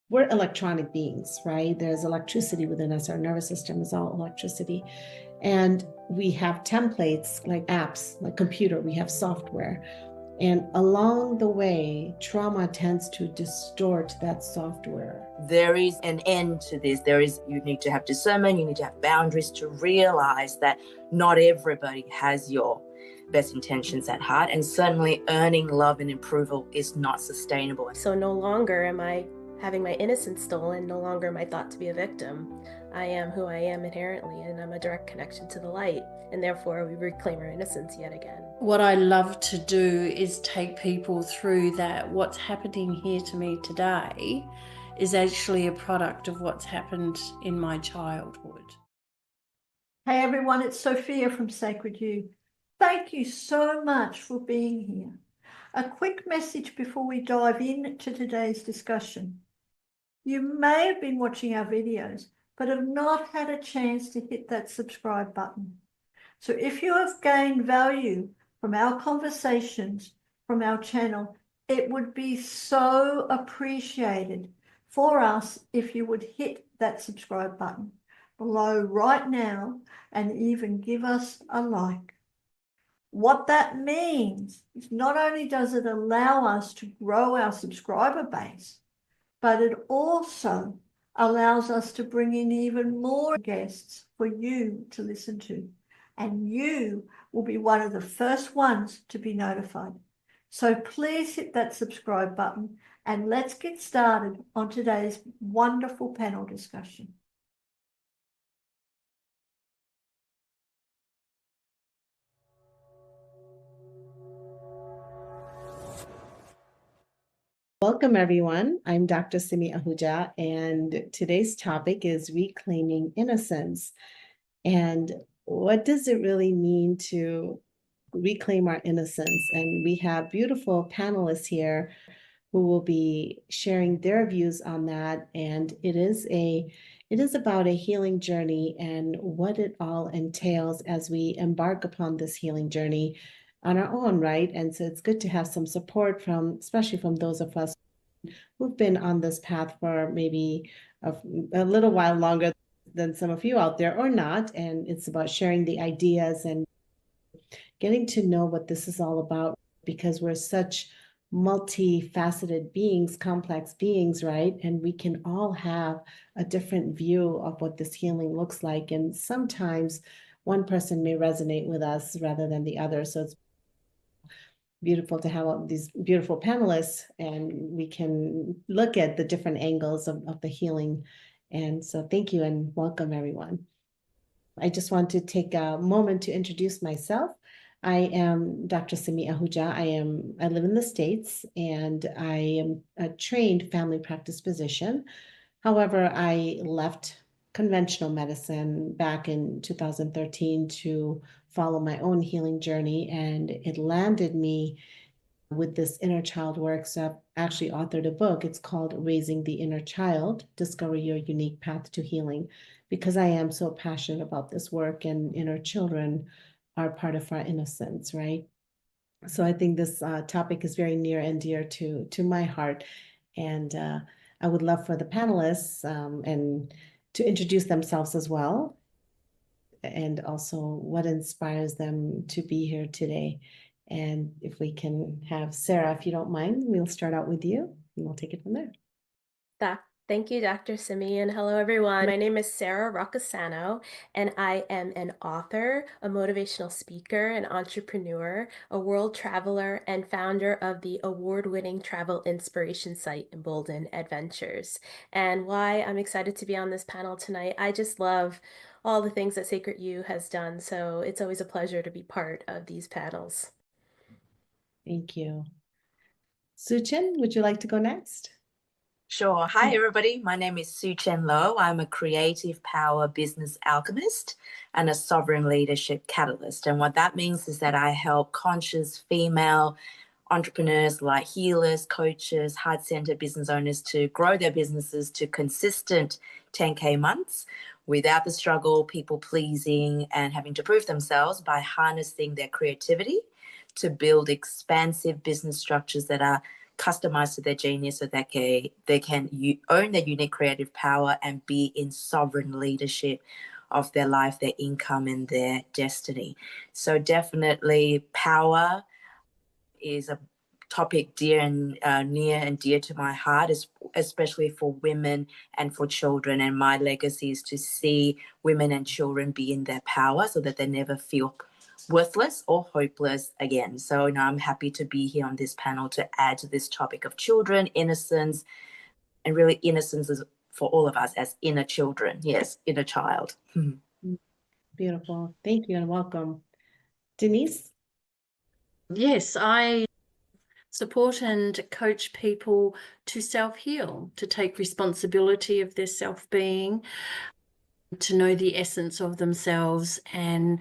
we're electronic beings, right? There's electricity within us. Our nervous system is all electricity. And we have templates like apps, like computer, we have software. And along the way, trauma tends to distort that software. There is an end to this. You need to have discernment, you need to have boundaries to realize that not everybody has your best intentions at heart, and certainly earning love and approval is not sustainable. So no longer am I having my innocence stolen, no longer am I thought to be a victim. I am who I am inherently, and I'm a direct connection to the light, and therefore we reclaim our innocence yet again. What I love to do is take people through that. What's happening here to me today is actually a product of what's happened in my childhood. Hey everyone, it's Sophia from Sacred You. Thank you so much for being here. A quick message before we dive into today's discussion. You may have been watching our videos, but have not had a chance to hit that subscribe button. So if you have gained value from our conversations, from our channel, it would be so appreciated for us if you would hit that subscribe button below right now and even give us a like. What that means is not only does it allow us to grow our subscriber base, but it also allows us to bring in even more guests for you to listen to. And you will be one of the first ones to be notified. So please hit that subscribe button and let's get started on today's wonderful panel discussion. Welcome, everyone. I'm Dr. Simi Ahuja, and today's topic is reclaiming innocence. And what does it really mean to reclaim our innocence? And we have beautiful panelists here who will be sharing their views on that. And it is about a healing journey and what it all entails as we embark upon this healing journey on our own, right? And so it's good to have some support especially from those of us who've been on this path for maybe a little while longer than some of you out there, or not. And it's about sharing the ideas and getting to know what this is all about, because we're such multifaceted beings, complex beings, right? And we can all have a different view of what this healing looks like. And sometimes one person may resonate with us rather than the other. So it's beautiful to have all these beautiful panelists, and we can look at the different angles of the healing. And so thank you and welcome, everyone. I just want to take a moment to introduce myself. I am Dr. Simi Ahuja. I live in the States, and I am a trained family practice physician. However, I left conventional medicine back in 2013 to follow my own healing journey, and it landed me with this inner child work. So I've actually authored a book. It's called Raising the Inner Child, Discover Your Unique Path to Healing, because I am so passionate about this work, and inner children are part of our innocence, right? So I think this topic is very near and dear to my heart. And I would love for the panelists and to introduce themselves as well, and also what inspires them to be here today. And if we can have Sarah, if you don't mind, we'll start out with you and we'll take it from there. Thank you, Dr. Simi, and hello, everyone. My name is Sarah Roccasano, and I am an author, a motivational speaker, an entrepreneur, a world traveler, and founder of the award-winning travel inspiration site, Embolden Adventures. And why I'm excited to be on this panel tonight, I just love all the things that Sacred You has done, so it's always a pleasure to be part of these panels. Thank you. Suchin, would you like to go next? Sure. Hi, everybody. My name is Su Chen Lo. I'm a creative power business alchemist and a sovereign leadership catalyst. And what that means is that I help conscious female entrepreneurs like healers, coaches, heart-centered business owners to grow their businesses to consistent 10K months without the struggle, people pleasing, and having to prove themselves, by harnessing their creativity to build expansive business structures that are customized to their genius so that they can own their unique creative power and be in sovereign leadership of their life, their income, and their destiny. So definitely power is a topic dear and near and dear to my heart, especially for women and for children. And my legacy is to see women and children be in their power so that they never feel worthless or hopeless again. So, I'm happy to be here on this panel to add to this topic of children, innocence, and really innocence is for all of us as inner children. Yes, inner child. Beautiful. Thank you and welcome. Denise? Yes, I support and coach people to self-heal, to take responsibility of their self-being, to know the essence of themselves, and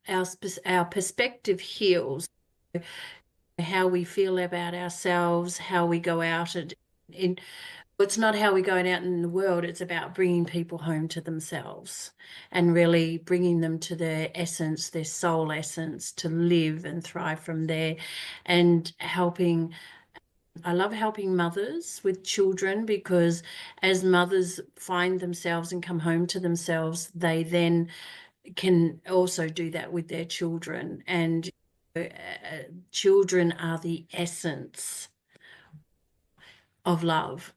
our perspective heals how we feel about ourselves, how we go out in. It's not how we're going out in the world, it's about bringing people home to themselves and really bringing them to their essence, their soul essence, to live and thrive from there, and I love helping mothers with children, because as mothers find themselves and come home to themselves, they then can also do that with their children. And children are the essence of love.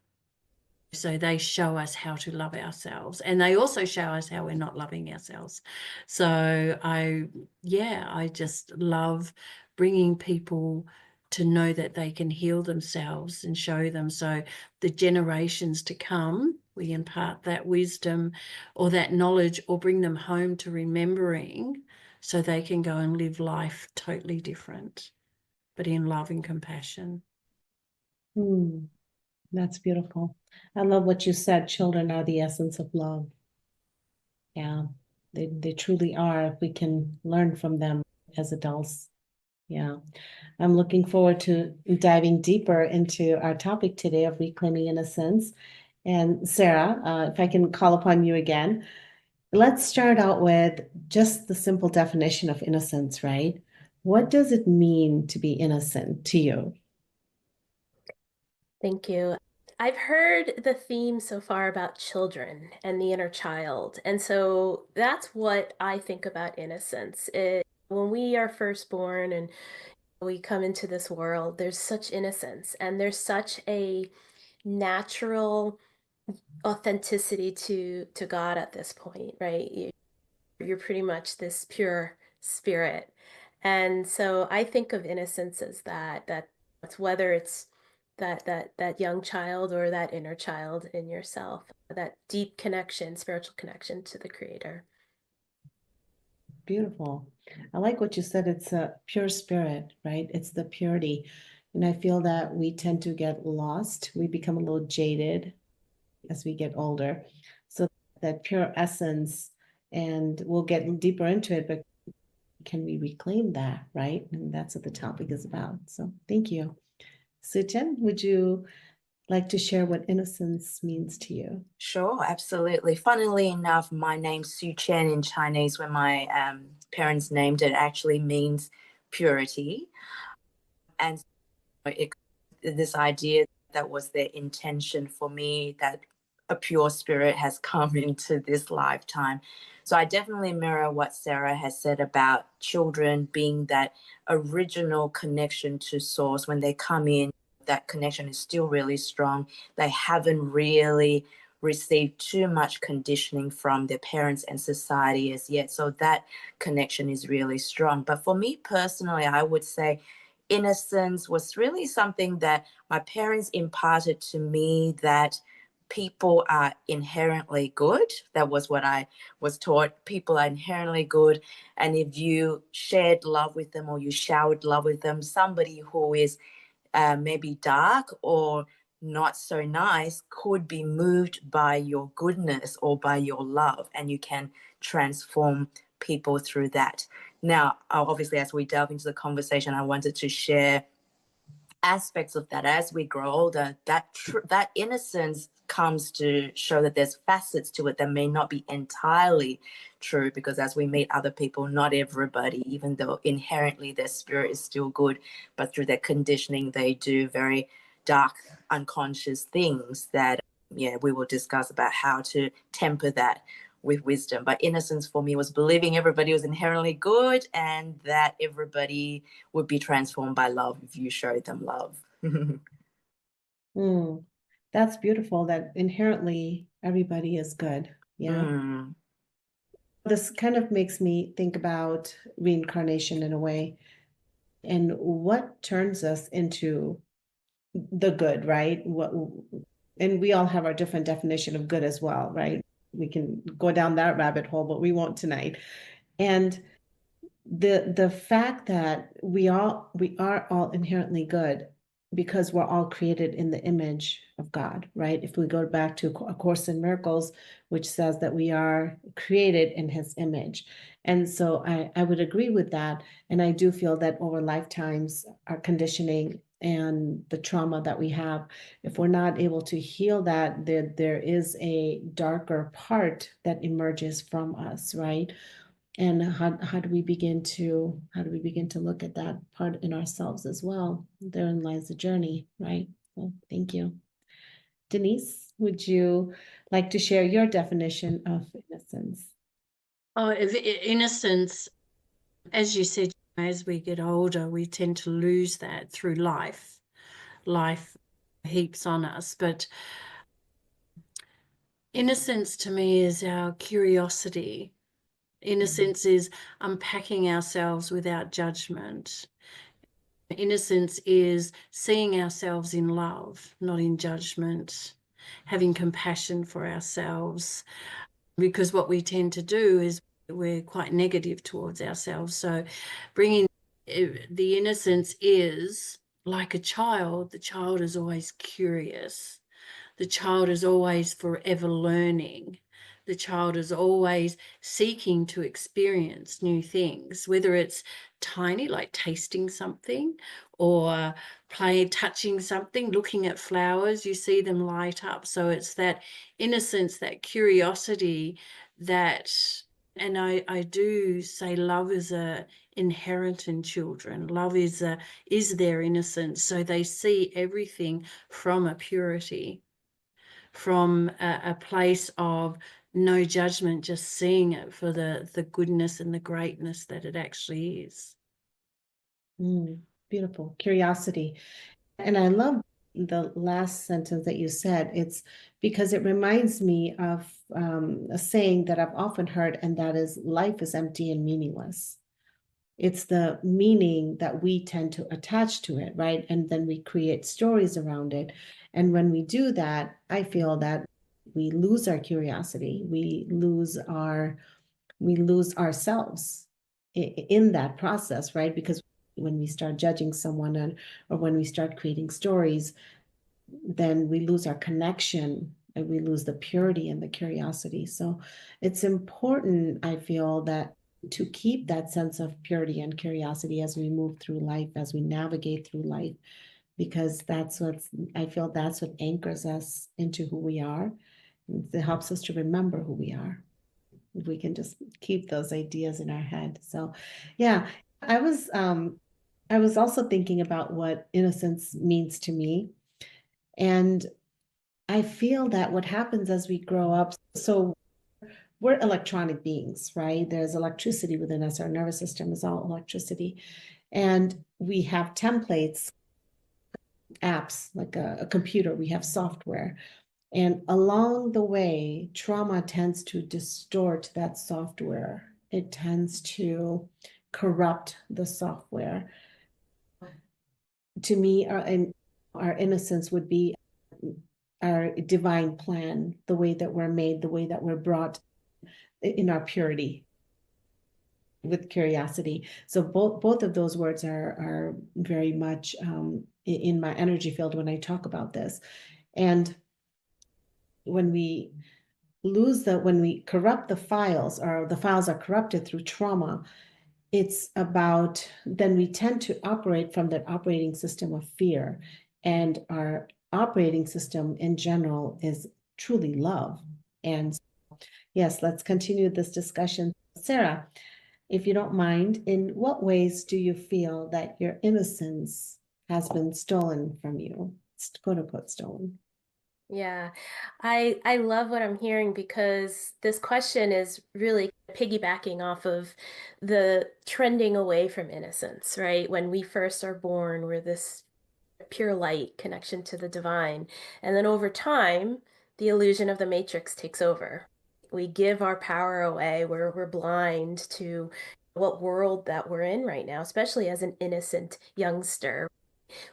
So they show us how to love ourselves, and they also show us how we're not loving ourselves. So I just love bringing people to know that they can heal themselves and show them, so the generations to come, we impart that wisdom or that knowledge, or bring them home to remembering, so they can go and live life totally different, but in love and compassion. That's beautiful. I love what you said. Children are the essence of love. Yeah, they truly are, if we can learn from them as adults. Yeah, I'm looking forward to diving deeper into our topic today of reclaiming innocence. And Sarah, if I can call upon you again, let's start out with just the simple definition of innocence, right? What does it mean to be innocent to you? Thank you. I've heard the theme so far about children and the inner child. And so that's what I think about innocence. When we are first born and we come into this world, there's such innocence and there's such a natural authenticity to God at this point, right? You're pretty much this pure spirit. And so I think of innocence as that's whether it's that young child or that inner child in yourself, that deep connection, spiritual connection to the Creator. Beautiful. I like what you said. It's a pure spirit, right? It's the purity. And I feel that we tend to get lost. We become a little jaded as we get older. So that pure essence, and we'll get deeper into it, but can we reclaim that, right? And that's what the topic is about. So thank you. Suchen, would you like to share what innocence means to you? Sure, absolutely. Funnily enough, my name Su Chen in Chinese, when my parents named it, actually means purity. And this idea that was their intention for me, that a pure spirit has come into this lifetime. So I definitely mirror what Sarah has said about children being that original connection to source. When they come in, that connection is still really strong. They haven't really received too much conditioning from their parents and society as yet. So that connection is really strong. But for me personally, I would say innocence was really something that my parents imparted to me, that people are inherently good. That was what I was taught. People are inherently good. And if you shared love with them or you showered love with them, somebody who is maybe dark or not so nice could be moved by your goodness or by your love, and you can transform people through that. Now, obviously, as we delve into the conversation, I wanted to share aspects of that as we grow older, that innocence comes to show that there's facets to it that may not be entirely true, because as we meet other people, not everybody, even though inherently their spirit is still good, but through their conditioning they do very dark unconscious things that we will discuss about how to temper that with wisdom. But innocence for me was believing everybody was inherently good and that everybody would be transformed by love if you showed them love. That's beautiful, that inherently everybody is good. Yeah. This kind of makes me think about reincarnation in a way, and what turns us into the good, right? And we all have our different definition of good as well, right? We can go down that rabbit hole, but we won't tonight. And the fact that we are all inherently good because we're all created in the image of God, right? If we go back to A Course in Miracles, which says that we are created in his image. And so I would agree with that. And I do feel that over lifetimes, our conditioning and the trauma that we have, if we're not able to heal that, there is a darker part that emerges from us, right? And how do we begin to look at that part in ourselves as well? Therein lies the journey, right? Well, thank you. Denise, would you like to share your definition of innocence? Oh, innocence, as you said, as we get older, we tend to lose that through life. Life heaps on us, but innocence to me is our curiosity. Innocence is unpacking ourselves without judgment. Innocence is seeing ourselves in love, not in judgment, having compassion for ourselves, because what we tend to do is we're quite negative towards ourselves. So bringing the innocence is like a child. The child is always curious. The child is always forever learning. The child is always seeking to experience new things, whether it's tiny, like tasting something, or touching something, looking at flowers, you see them light up. So it's that innocence, that curiosity, that, and I do say love is inherent in children. Love is their innocence. So they see everything from a purity, from a place of no judgment, just seeing it for the goodness and the greatness that it actually is. Beautiful. Curiosity. And I love the last sentence that you said. It's because it reminds me of a saying that I've often heard, and that is, life is empty and meaningless. It's the meaning that we tend to attach to it, right? And then we create stories around it. And when we do that, I feel that we lose our curiosity. We lose ourselves in that process, right? Because when we start judging someone, or when we start creating stories, then we lose our connection and we lose the purity and the curiosity. So it's important, I feel, that to keep that sense of purity and curiosity as we move through life, as we navigate through life, because I feel that's what anchors us into who we are. It helps us to remember who we are. If we can just keep those ideas in our head. So yeah, I was also thinking about what innocence means to me. And I feel that what happens as we grow up, so we're electronic beings, right? There's electricity within us. Our nervous system is all electricity. And we have templates, apps, like a computer, we have software. And along the way, trauma tends to distort that software. It tends to corrupt the software. To me, our innocence would be our divine plan, the way that we're made, the way that we're brought in our purity with curiosity. So both of those words are very much in my energy field when I talk about this. And when we when we corrupt the files, or the files are corrupted through trauma, it's about, then we tend to operate from that operating system of fear. And our operating system in general is truly love. And yes, let's continue this discussion. Sarah, if you don't mind, in what ways do you feel that your innocence has been stolen from you? Quote unquote stolen. Yeah, I love what I'm hearing because this question is really piggybacking off of the trending away from innocence, right? When we first are born, we're this pure light connection to the divine. And then over time, the illusion of the matrix takes over. We give our power away where we're blind to what world that we're in right now, especially as an innocent youngster.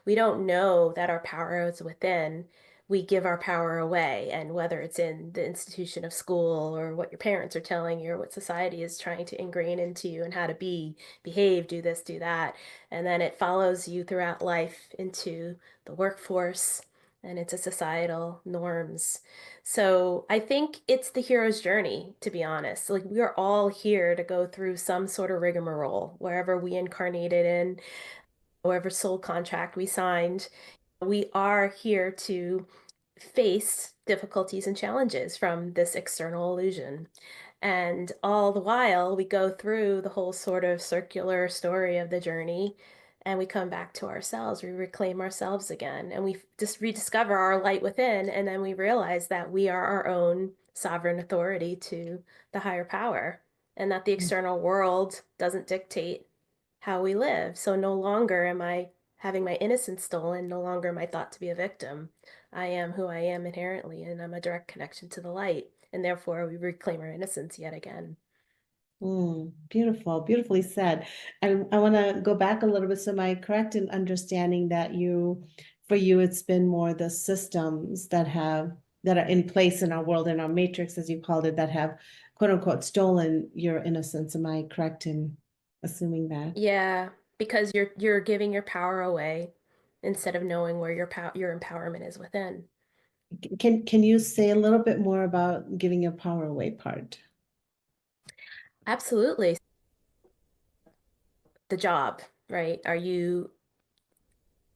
We don't know that our power is within. We give our power away. And whether it's in the institution of school or what your parents are telling you or what society is trying to ingrain into you and how to be, behave, do this, do that. And then it follows you throughout life into the workforce and into societal norms. So I think it's the hero's journey, to be honest. Like we are all here to go through some sort of rigmarole, wherever we incarnated in, whatever soul contract we signed. We are here to face difficulties and challenges from this external illusion. And all the while, we go through the whole sort of circular story of the journey and we come back to ourselves. We reclaim ourselves again and we just rediscover our light within. And then we realize that we are our own sovereign authority to the higher power and that the external world doesn't dictate how we live. So no longer am I having my innocence stolen, no longer am I thought to be a victim. I am who I am inherently, and I'm a direct connection to the light. And therefore, we reclaim our innocence yet again. Beautiful, beautifully said. And I want to go back a little bit. So am I correct in understanding that for you, it's been more the systems that are in place in our world, in our matrix, as you called it, that have quote unquote stolen your innocence. Am I correct in assuming that? Yeah, because you're giving your power away instead of knowing where your empowerment is within. Can you say a little bit more about giving your power away part? Absolutely. The job, right? Are you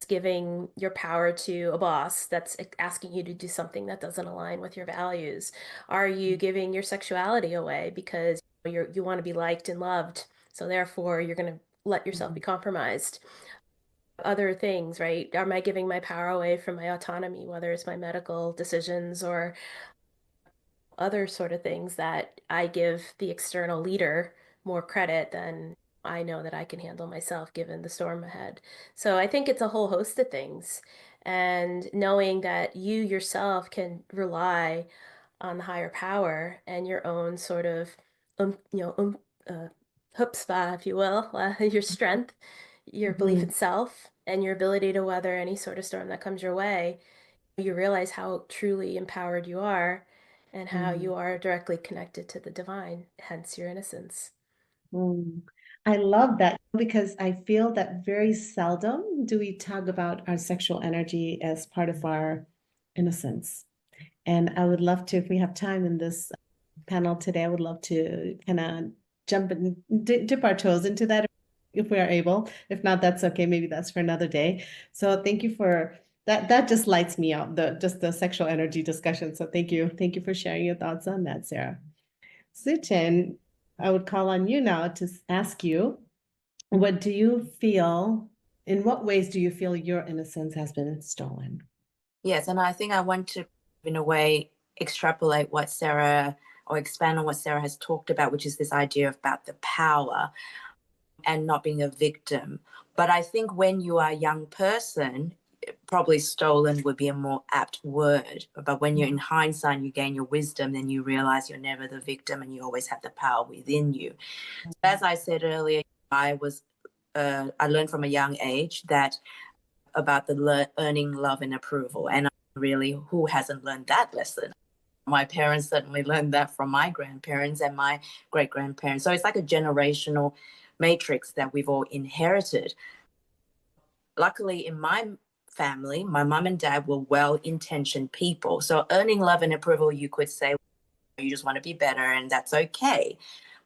giving your power to a boss that's asking you to do something that doesn't align with your values? Are you giving your sexuality away because you want to be liked and loved, so therefore you're going to let yourself be compromised? Other things, right? Am I giving my power away from my autonomy, whether it's my medical decisions or other sort of things that I give the external leader more credit than I know that I can handle myself given the storm ahead. So I think it's a whole host of things. And knowing that you yourself can rely on the higher power and your own sort of, you know, chutzpah, if you will, your strength, your belief in self, and your ability to weather any sort of storm that comes your way, you realize how truly empowered you are and how you are directly connected to the divine, hence your innocence. I love that because I feel that very seldom do we talk about our sexual energy as part of our innocence. And I would love to, if we have time in this panel today, I would love to kind of jump and dip our toes into that if we are able. If not, that's okay. Maybe that's for another day. So thank you for that. That just lights me up, just the sexual energy discussion. So thank you. Thank you for sharing your thoughts on that, Sarah. Suchin, I would call on you now to ask you, what do you feel, in what ways do you feel your innocence has been stolen? Yes, and I think I want to, in a way, extrapolate what Sarah, or expand on what Sarah has talked about, which is this idea about the power and not being a victim. But I think when you are a young person, probably stolen would be a more apt word. But when you're in hindsight, you gain your wisdom, then you realize you're never the victim and you always have the power within you. As I said earlier, I learned from a young age that about the earning love and approval. And really, who hasn't learned that lesson? My parents certainly learned that from my grandparents and my great-grandparents. So it's like a generational matrix that we've all inherited. Luckily, in my family, my mom and dad were well-intentioned people. So earning love and approval, you could say, you just want to be better, and that's okay.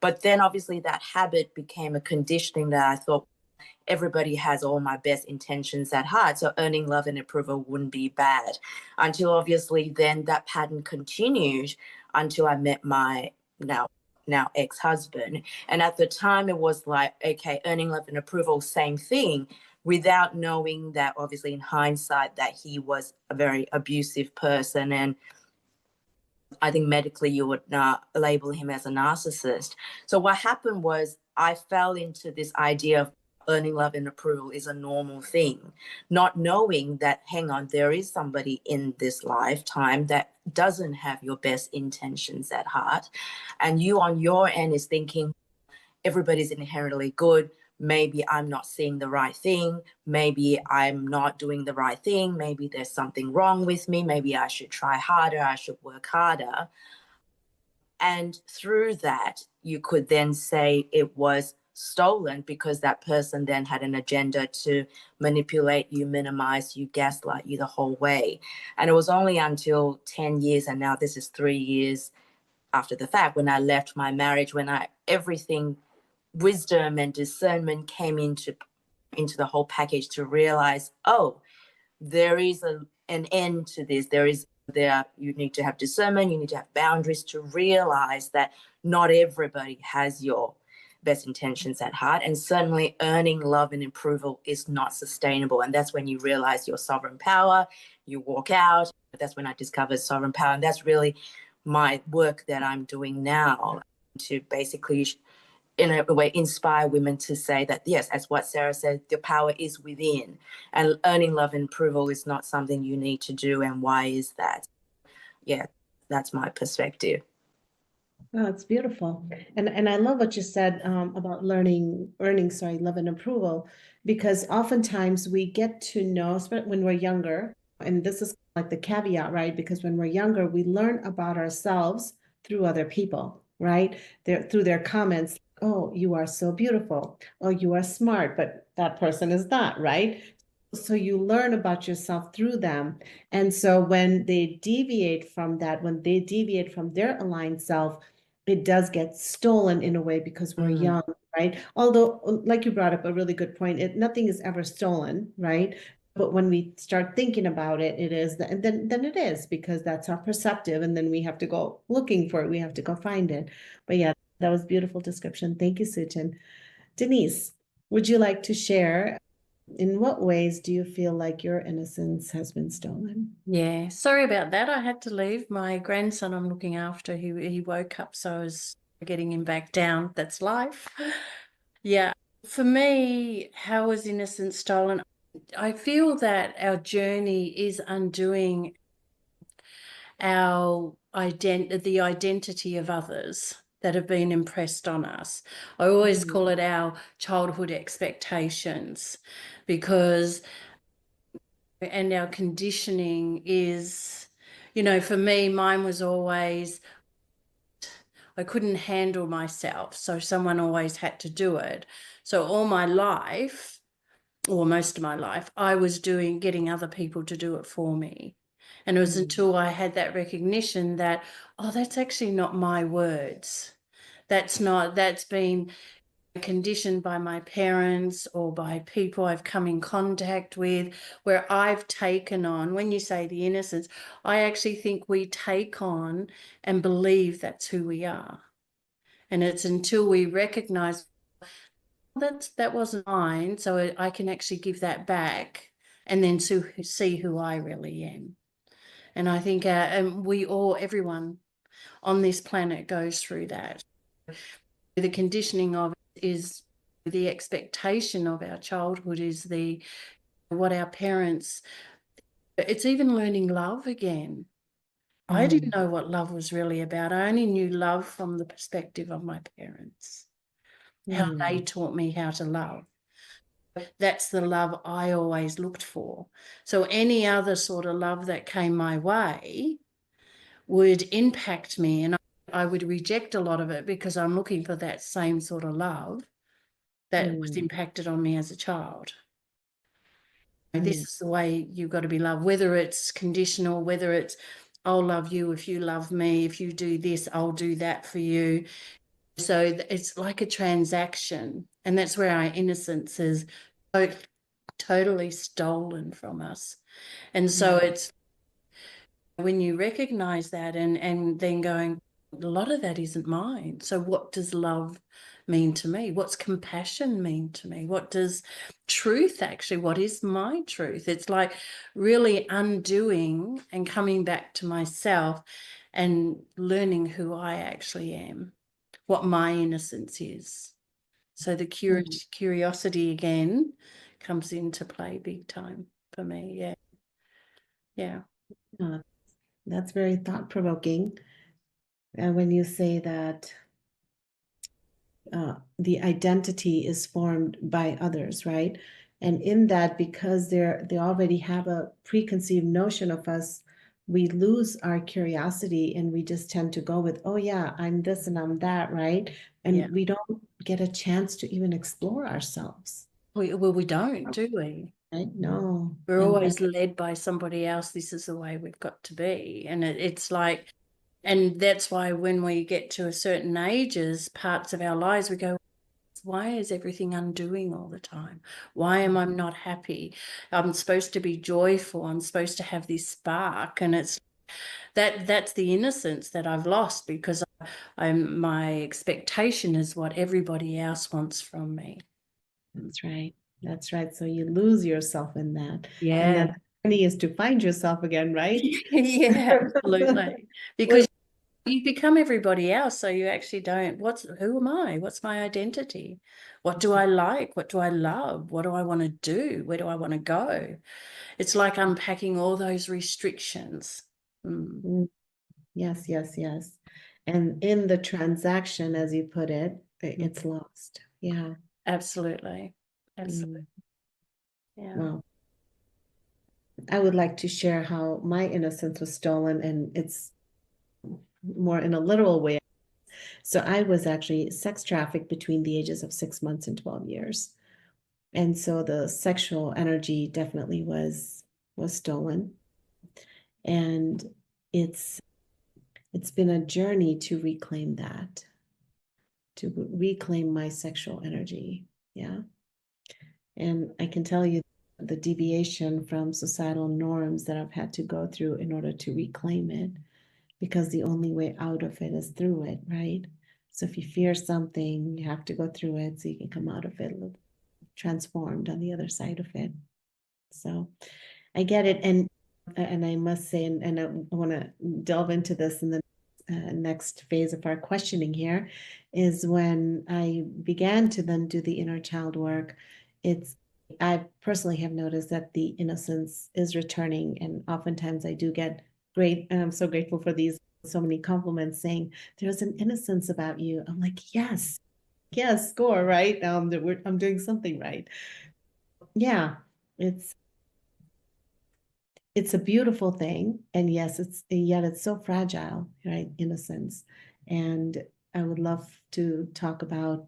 But then obviously that habit became a conditioning that I thought everybody has all my best intentions at heart. So earning love and approval wouldn't be bad, until obviously then that pattern continued until I met my now ex-husband. And at the time it was like, okay, earning love and approval, same thing, without knowing that obviously in hindsight that he was a very abusive person. And I think medically you would label him as a narcissist. So what happened was I fell into this idea of earning love and approval is a normal thing, not knowing that, hang on, there is somebody in this lifetime that doesn't have your best intentions at heart. And you on your end is thinking everybody's inherently good. Maybe I'm not seeing the right thing. Maybe I'm not doing the right thing. Maybe there's something wrong with me. Maybe I should try harder. I should work harder. And through that, you could then say it was stolen because that person then had an agenda to manipulate you, minimize you, gaslight you the whole way. And it was only until 10 years, and now this is 3 years after the fact, when I left my marriage, when everything, wisdom and discernment came into the whole package to realize, oh, there is an end to this. You need to have discernment, you need to have boundaries to realize that not everybody has your best intentions at heart, and certainly earning love and approval is not sustainable. And that's when you realize your sovereign power, you walk out. That's when I discovered sovereign power, and that's really my work that I'm doing now, to basically in a way inspire women to say that, yes, as what Sarah said, the power is within, and earning love and approval is not something you need to do. And why is that? Yeah, that's my perspective. Oh, it's beautiful. And I love what you said about earning love and approval, because oftentimes we get to know, especially when we're younger, and this is like the caveat, right? Because when we're younger, we learn about ourselves through other people, right? Through their comments. Oh, you are so beautiful. Oh, you are smart, but that person is not, right? So you learn about yourself through them. And so when they deviate from that, when they deviate from their aligned self, it does get stolen in a way because we're young, right? Although, like you brought up a really good point, nothing is ever stolen, right? But when we start thinking about it, it is, and then it is, because that's our perceptive, and then we have to go looking for it. We have to go find it. But yeah, that was a beautiful description. Thank you, Suchin. Denise, would you like to share, in what ways do you feel like your innocence has been stolen? Yeah, sorry about that. I had to leave. My grandson I'm looking after, he woke up, so I was getting him back down. That's life. Yeah. For me, how was innocence stolen? I feel that our journey is undoing the identity of others that have been impressed on us. I always call it our childhood expectations, because and our conditioning is, for me, mine was always, I couldn't handle myself, so someone always had to do it. So all my life, or most of my life, I was getting other people to do it for me. And it was until I had that recognition that, oh, that's actually not my words. That's been conditioned by my parents or by people I've come in contact with, where I've taken on, when you say the innocence, I actually think we take on and believe that's who we are. And it's until we recognize that wasn't mine, so I can actually give that back and then see who I really am. And I think everyone on this planet goes through that. The conditioning of it is the expectation of our childhood, is what our parents, it's even learning love again. I didn't know what love was really about. I only knew love from the perspective of my parents, how they taught me how to love. That's the love I always looked for. So any other sort of love that came my way would impact me, and I would reject a lot of it because I'm looking for that same sort of love that was impacted on me as a child. This is the way you've got to be loved, whether it's conditional, whether it's, I'll love you if you love me, if you do this, I'll do that for you. So it's like a transaction, and that's where our innocence is totally stolen from us. And so it's when you recognize that and then going, a lot of that isn't mine. So what does love mean to me? What's compassion mean to me? What does truth actually, what is my truth? It's like really undoing and coming back to myself and learning who I actually am, what my innocence is. So the curiosity again comes into play big time for me. Yeah. Yeah. That's very thought-provoking. And when you say that the identity is formed by others, right? And in that, because they already have a preconceived notion of us, we lose our curiosity and we just tend to go with, oh yeah, I'm this and I'm that, right? And we don't get a chance to even explore ourselves. We don't, do we? Right? No. We're always led by somebody else. This is the way we've got to be. And it's like, and that's why when we get to a certain ages, parts of our lives, we go, why is everything undoing all the time? Why am I not happy? I'm supposed to be joyful. I'm supposed to have this spark. And it's that's the innocence that I've lost because my expectation is what everybody else wants from me. That's right. That's right. So you lose yourself in that. Yeah. And then the journey is to find yourself again, right? Yeah, absolutely. Because you become everybody else, so you actually don't, who am I? What's my identity? What do I like? What do I love? What do I want to do? Where do I want to go? It's like unpacking all those restrictions. Yes, yes, yes. And in the transaction, as you put it, it's lost. Yeah. Absolutely. Absolutely. Yeah. Well, I would like to share how my innocence was stolen, and it's more in a literal way. So I was actually sex trafficked between the ages of 6 months and 12 years. And so the sexual energy definitely was stolen. And it's been a journey to reclaim that, to reclaim my sexual energy. Yeah. And I can tell you the deviation from societal norms that I've had to go through in order to reclaim it, because the only way out of it is through it, right? So if you fear something, you have to go through it so you can come out of it transformed on the other side of it. So I get it. And I must say, and I want to delve into this in the next phase of our questioning here, is when I began to then do the inner child work, I personally have noticed that the innocence is returning, and oftentimes I do get great, and I'm so grateful for these, so many compliments saying, there's an innocence about you. I'm like, yes, score, right? I'm doing something right. Yeah, it's a beautiful thing, and yes, yet it's so fragile, right? Innocence. And I would love to talk about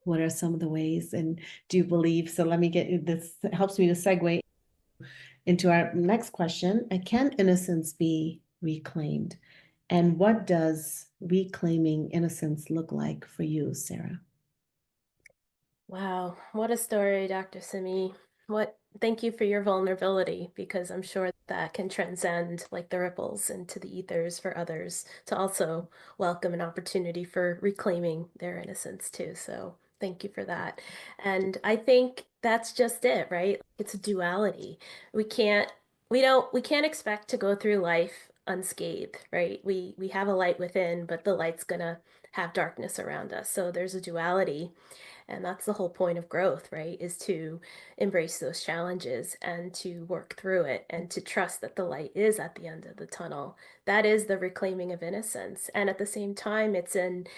what are some of the ways, and do you believe, so let me get this, helps me to segue into our next question. Can innocence be reclaimed? And what does reclaiming innocence look like for you, Sarah? Wow, what a story, Dr. Simi. Thank you for your vulnerability, because I'm sure that can transcend like the ripples into the ethers for others to also welcome an opportunity for reclaiming their innocence too. So thank you for that. And I think that's just it, right? It's a duality. We can't expect to go through life unscathed, right? We have a light within, but the light's gonna have darkness around us. So there's a duality. And that's the whole point of growth, right? Is to embrace those challenges and to work through it and to trust that the light is at the end of the tunnel. That is the reclaiming of innocence. And at the same time, it's in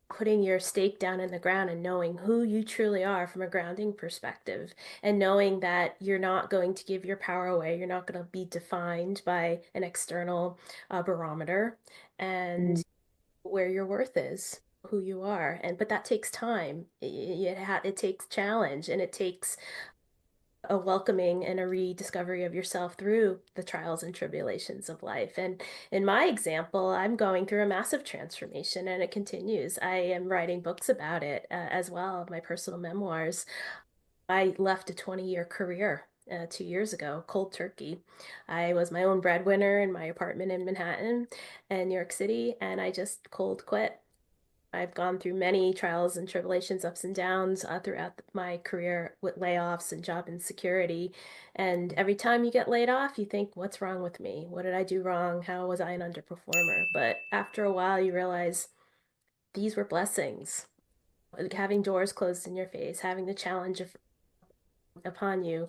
putting your stake down in the ground and knowing who you truly are from a grounding perspective, and knowing that you're not going to give your power away. You're not going to be defined by an external barometer, and where your worth is, who you are. But that takes time. It takes challenge, and it takes a welcoming and a rediscovery of yourself through the trials and tribulations of life. And in my example, I'm going through a massive transformation and it continues. I am writing books about it as well, my personal memoirs. I left a 20-year career 2 years ago, cold turkey. I was my own breadwinner in my apartment in Manhattan and New York City, and I just cold quit. I've gone through many trials and tribulations, ups and downs throughout my career with layoffs and job insecurity. And every time you get laid off, you think, what's wrong with me? What did I do wrong? How was I an underperformer? But after a while, you realize these were blessings. Having doors closed in your face, having the challenge upon you,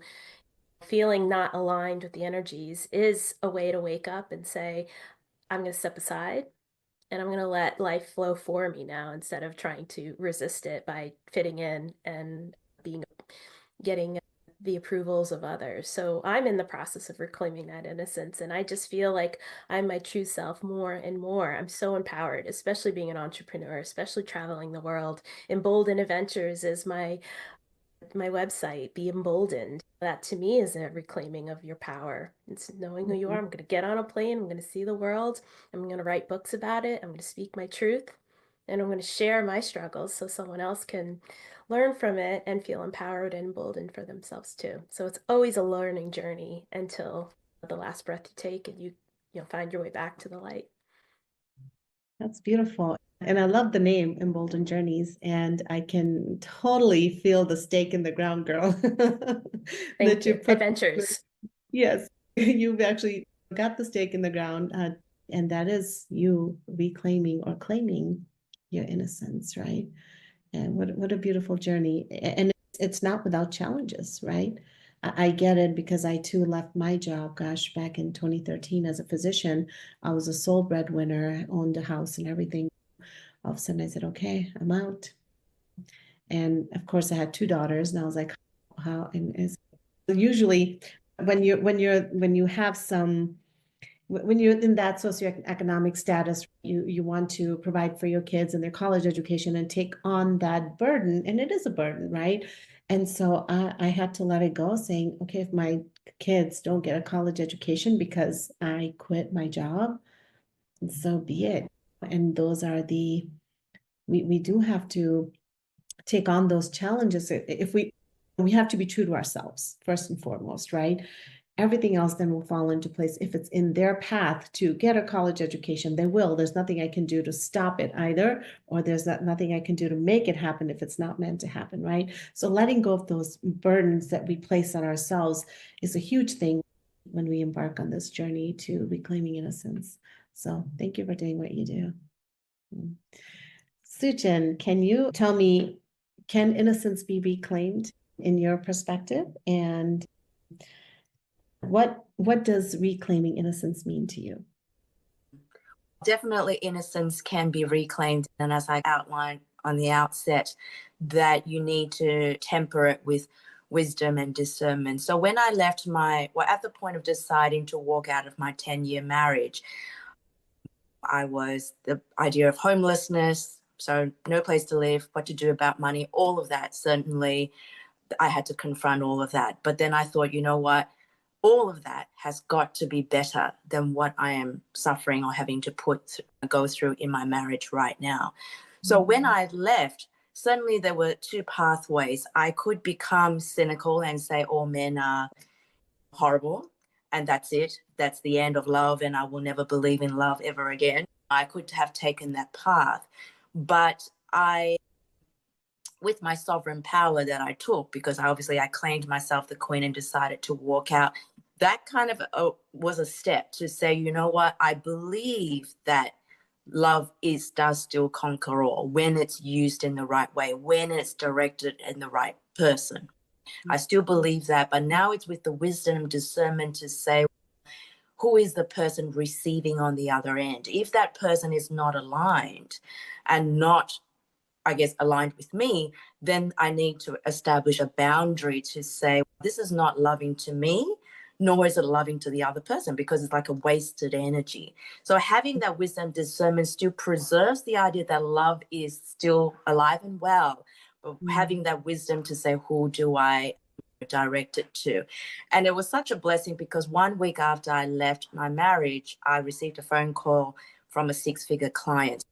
feeling not aligned with the energies is a way to wake up and say, I'm going to step aside and I'm going to let life flow for me now instead of trying to resist it by fitting in and getting the approvals of others. So I'm in the process of reclaiming that innocence. And I just feel like I'm my true self more and more. I'm so empowered, especially being an entrepreneur, especially traveling the world. Emboldened Adventures is my website. Be emboldened. That to me is a reclaiming of your power. It's knowing who you are. I'm going to get on a plane. I'm going to see the world. I'm going to write books about it. I'm going to speak my truth. And I'm going to share my struggles so someone else can learn from it and feel empowered and emboldened for themselves too. So it's always a learning journey until the last breath you take and you find your way back to the light. That's beautiful. And I love the name Emboldened Journeys, and I can totally feel the stake in the ground, girl. Thank you. Adventures. Yes, you've actually got the stake in the ground, and that is you reclaiming or claiming your innocence, right? And what a beautiful journey. And it's not without challenges, right? I get it because I too left my job, gosh, back in 2013 as a physician. I was a sole breadwinner, owned a house and everything. All of a sudden I said, okay, I'm out. And of course I had two daughters and I was like, how, and it's usually when you have some, when you're in that socioeconomic status, you want to provide for your kids and their college education and take on that burden. And it is a burden, right? And so I had to let it go, saying, okay, if my kids don't get a college education because I quit my job, so be it. And those are we do have to take on those challenges. If we have to be true to ourselves first and foremost, right? Everything else then will fall into place. If it's in their path to get a college education, they will. There's nothing I can do to stop it either, or there's nothing I can do to make it happen if it's not meant to happen, right? So letting go of those burdens that we place on ourselves is a huge thing when we embark on this journey to reclaiming innocence. So thank you for doing what you do. Suchin, can you tell me, can innocence be reclaimed in your perspective? And what does reclaiming innocence mean to you? Definitely innocence can be reclaimed. And as I outlined on the outset, that you need to temper it with wisdom and discernment. So when I left at the point of deciding to walk out of my 10-year marriage, I was the idea of homelessness, so no place to live, what to do about money, all of that. Certainly, I had to confront all of that. But then I thought, you know what? All of that has got to be better than what I am suffering or having to go through in my marriage right now. So when I left, suddenly there were two pathways. I could become cynical and say all men are horrible, and that's it. That's the end of love, and I will never believe in love ever again. I could have taken that path, but with my sovereign power that I took, because I claimed myself the queen and decided to walk out, that kind of was a step to say, you know what, I believe that love does still conquer all when it's used in the right way, when it's directed in the right person. I still believe that, but now it's with the wisdom and discernment to say, who is the person receiving on the other end? If that person is not aligned and not, I guess, aligned with me, then I need to establish a boundary to say, this is not loving to me, nor is it loving to the other person, because it's like a wasted energy. So having that wisdom discernment still preserves the idea that love is still alive and well, but having that wisdom to say, who do I directed to. And it was such a blessing because 1 week after I left my marriage, I received a phone call from a six-figure client.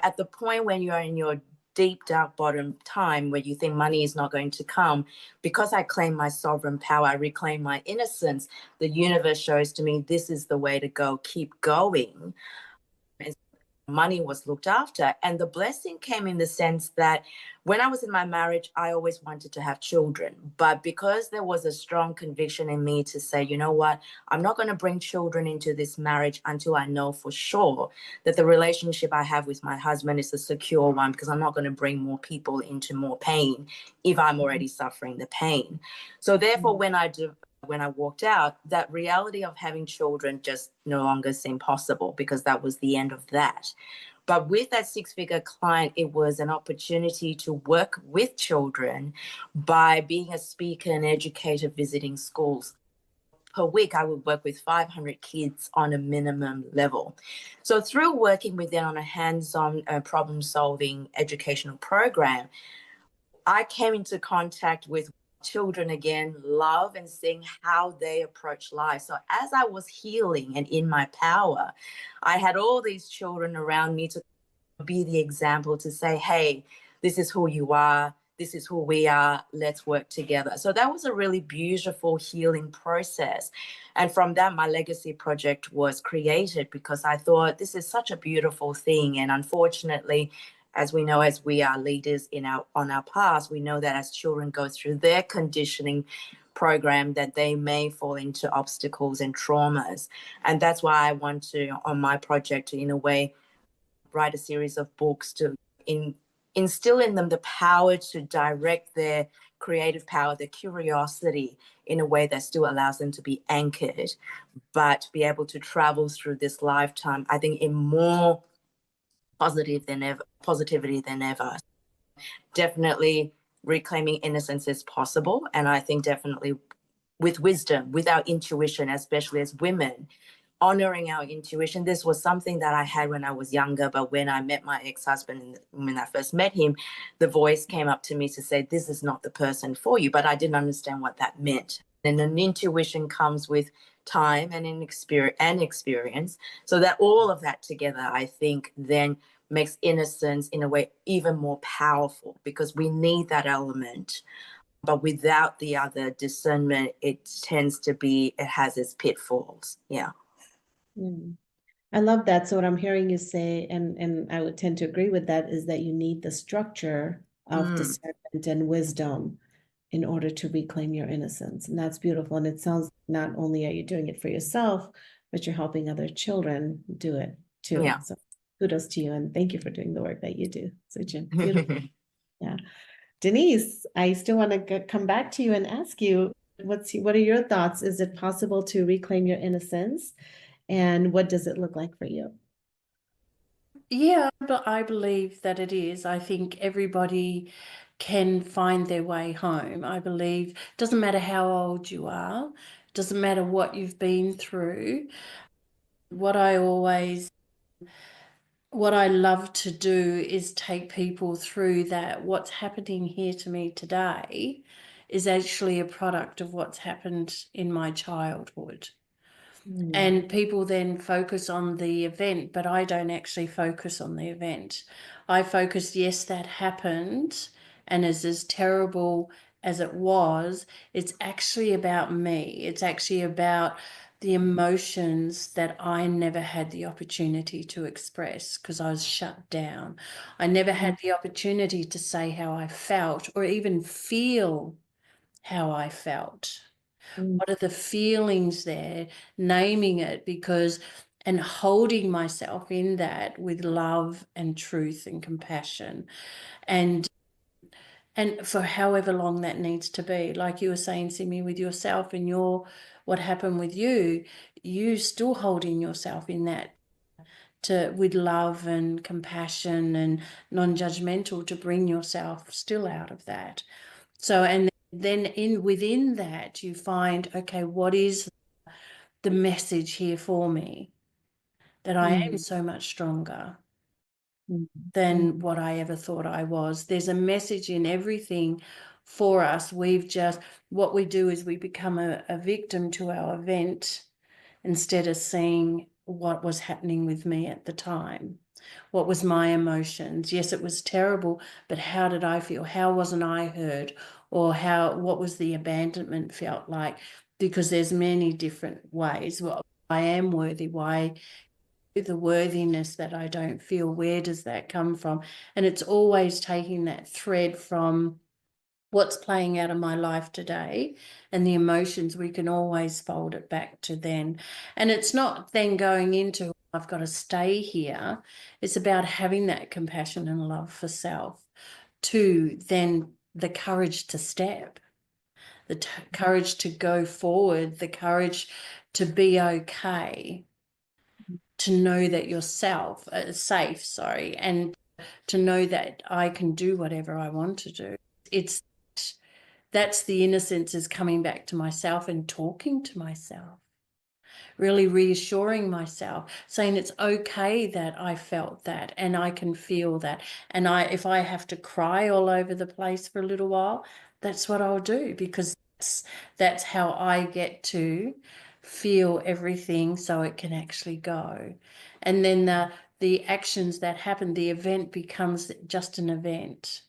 At the point when you're in your deep, dark bottom time where you think money is not going to come, because I claim my sovereign power, I reclaim my innocence, the universe shows to me this is the way to go, keep going. Money was looked after. And the blessing came in the sense that when I was in my marriage, I always wanted to have children. But because there was a strong conviction in me to say, you know what, I'm not going to bring children into this marriage until I know for sure that the relationship I have with my husband is a secure one, because I'm not going to bring more people into more pain if I'm already suffering the pain. So therefore, when I walked out, that reality of having children just no longer seemed possible, because that was the end of that. But with that six-figure client, it was an opportunity to work with children by being a speaker and educator visiting schools. Per week, I would work with 500 kids on a minimum level. So through working with them on a hands-on problem-solving educational program, I came into contact with children again, love and seeing how they approach life. So as I was healing and in my power, I had all these children around me to be the example, to say, hey, this is who you are. This is who we are. Let's work together. So that was a really beautiful healing process. And from that, my legacy project was created, because I thought this is such a beautiful thing. And unfortunately, as we know, as we are leaders on our paths, we know that as children go through their conditioning program, that they may fall into obstacles and traumas. And that's why I want to, on my project, to, in a way, write a series of books to instill in them the power to direct their creative power, their curiosity, in a way that still allows them to be anchored, but be able to travel through this lifetime, I think, in more positivity than ever. Definitely reclaiming innocence is possible. And I think definitely with wisdom, with our intuition, especially as women, honoring our intuition. This was something that I had when I was younger, but when I met my ex-husband and when I first met him, the voice came up to me to say, this is not the person for you, but I didn't understand what that meant. And an intuition comes with time and experience. So that all of that together, I think, then makes innocence in a way even more powerful, because we need that element. But without the other discernment, it has its pitfalls. Yeah. I love that. So what I'm hearing you say, and I would tend to agree with that, is that you need the structure of discernment and wisdom in order to reclaim your innocence. And that's beautiful. And it sounds not only are you doing it for yourself, but you're helping other children do it too. Yeah. So kudos to you, and thank you for doing the work that you do, Suchin. Beautiful. Yeah. Denise, I still want to come back to you and ask you, what are your thoughts? Is it possible to reclaim your innocence? And what does it look like for you? Yeah, but I believe that it is. I think everybody can find their way home. I believe it doesn't matter how old you are, doesn't matter what you've been through. What I love to do is take people through that. What's happening here to me today is actually a product of what's happened in my childhood. And people then focus on the event, but I don't actually focus on the event. I focus, yes, that happened, and as terrible as it was, it's actually about me. It's actually about the emotions that I never had the opportunity to express because I was shut down. I never had the opportunity to say how I felt or even feel how I felt. What are the feelings there, naming it, and holding myself in that with love and truth and compassion, and for however long that needs to be. Like you were saying, Simi, with yourself and what happened with you still holding yourself in that with love and compassion and non-judgmental to bring yourself still out of that. So, and then within that, you find, okay, what is the message here for me? That I am so much stronger than what I ever thought I was. There's a message in everything for us. What we do is we become a victim to our event instead of seeing what was happening with me at the time. What was my emotions? Yes, it was terrible, but how did I feel? How wasn't I heard? Or what was the abandonment felt like? Because there's many different ways. Well, I am worthy. Why the worthiness that I don't feel? Where does that come from? And it's always taking that thread from what's playing out in my life today and the emotions. We can always fold it back to then. And it's not then going into, I've got to stay here. It's about having that compassion and love for self, to then the courage to step, the courage to go forward, the courage to be okay, to know that you're safe, and to know that I can do whatever I want to do. That's the innocence, is coming back to myself and talking to myself, really reassuring myself, saying it's okay that I felt that and I can feel that. And if I have to cry all over the place for a little while, that's what I'll do, because that's how I get to feel everything so it can actually go. And then the actions that happen, the event becomes just an event.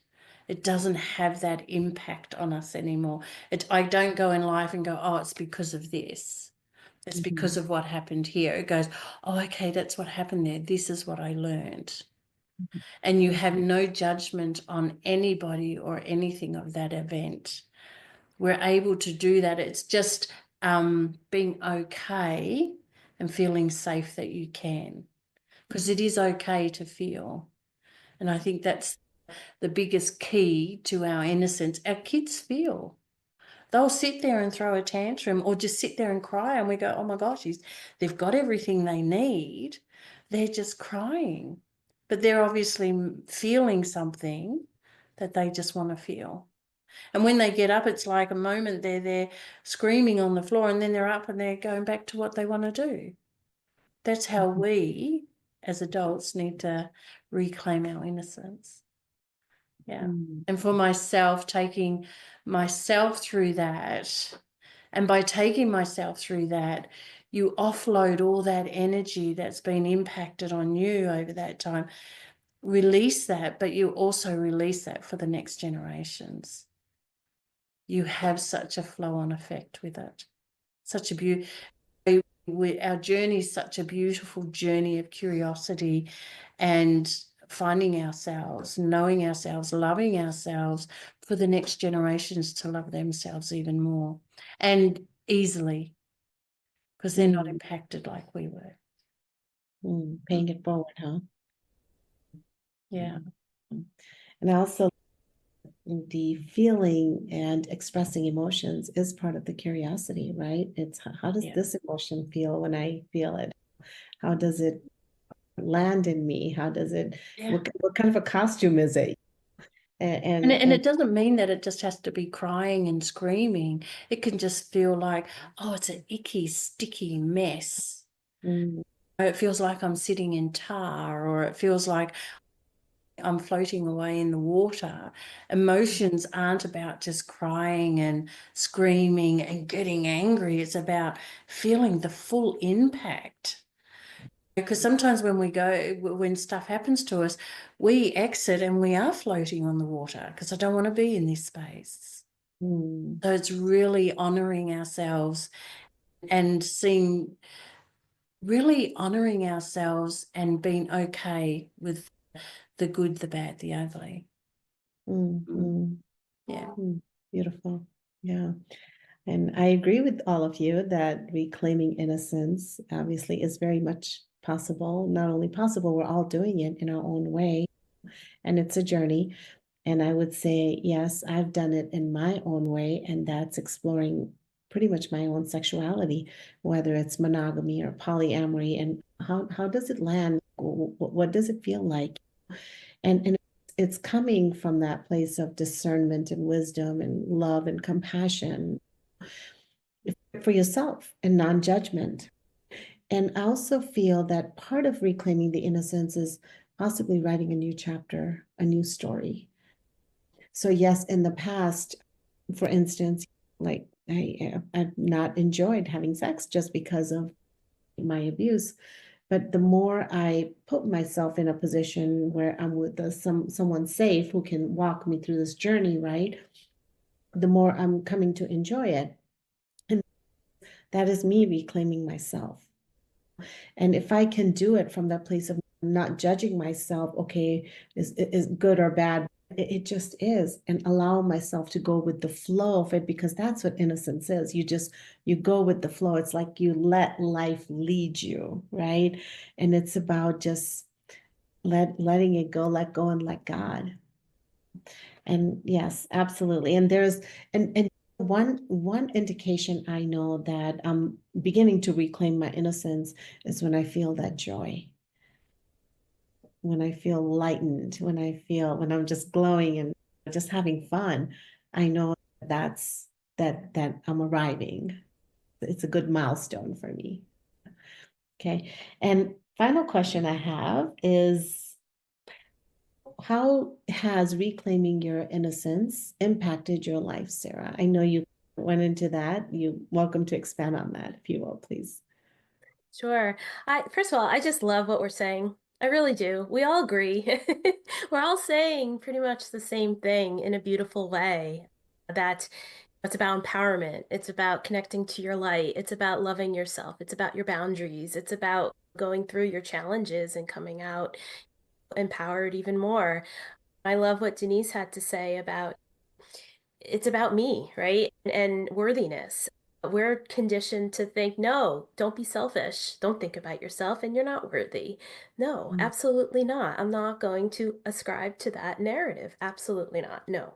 It doesn't have that impact on us anymore. I don't go in life and go, oh, it's because of this. It's because of what happened here. It goes, oh, okay, that's what happened there. This is what I learned. And you have no judgment on anybody or anything of that event. We're able to do that. It's just being okay and feeling safe that you can, because it is okay to feel. And I think that's the biggest key to our innocence. Our kids feel. They'll sit there and throw a tantrum or just sit there and cry, and we go, oh my gosh, they've got everything they need. They're just crying. But they're obviously feeling something that they just want to feel. And when they get up, it's like a moment they're screaming on the floor, and then they're up and they're going back to what they want to do. That's how we, as adults, need to reclaim our innocence. Yeah. And for myself, taking myself through that, and by taking myself through that, you offload all that energy that's been impacted on you over that time, release that, but you also release that for the next generations. You have such a flow-on effect with it. Such a our journey is such a beautiful journey of curiosity and finding ourselves, knowing ourselves, loving ourselves, for the next generations to love themselves even more and easily, because they're not impacted like we were. Paying it forward, huh? Yeah. And also the feeling and expressing emotions is part of the curiosity, right? It's how does this emotion feel when I feel it? How does it land in me? How does it, what kind of a costume is it? And it doesn't mean that it just has to be crying and screaming. It can just feel like, oh, it's an icky, sticky mess. It feels like I'm sitting in tar, or it feels like I'm floating away in the water. Emotions aren't about just crying and screaming and getting angry. It's about feeling the full impact. Because sometimes when stuff happens to us, we exit and we are floating on the water because I don't want to be in this space. So it's really honoring ourselves and really honoring ourselves and being okay with the good, the bad, the ugly. Yeah. Beautiful. Yeah. And I agree with all of you that reclaiming innocence obviously is very much possible. Not only possible, we're all doing it in our own way. And it's a journey. And I would say, yes, I've done it in my own way. And that's exploring pretty much my own sexuality, whether it's monogamy or polyamory. And how does it land? What does it feel like? And it's coming from that place of discernment and wisdom and love and compassion for yourself and non-judgment. And I also feel that part of reclaiming the innocence is possibly writing a new chapter, a new story. So yes, in the past, For instance, like I've not enjoyed having sex just because of my abuse. But the more I put myself in a position where I'm with someone safe who can walk me through this journey, right? The more I'm coming to enjoy it. And that is me reclaiming myself. And if I can do it from that place of not judging myself, okay, is good or bad, it just is, and allow myself to go with the flow of it, because that's what innocence is. You go with the flow. It's like you let life lead you, right? And it's about just letting it go, let go, and let God. And yes, absolutely. And there's and one indication I know that I'm beginning to reclaim my innocence is when I feel that joy, when I feel lightened, when I'm just glowing and just having fun. I know that I'm arriving. It's a good milestone for me. Okay. And final question I have is, how has reclaiming your innocence impacted your life, Sarah? I know you went into that. You're welcome to expand on that, if you will, please. Sure. First of all, I just love what we're saying. I really do. We all agree. We're all saying pretty much the same thing in a beautiful way. That it's about empowerment. It's about connecting to your light. It's about loving yourself. It's about your boundaries. It's about going through your challenges and coming out empowered even more. I love what Denise had to say about it's about me, right? And worthiness. We're conditioned to think, no, don't be selfish. Don't think about yourself and you're not worthy. No, absolutely not. I'm not going to ascribe to that narrative. Absolutely not. No.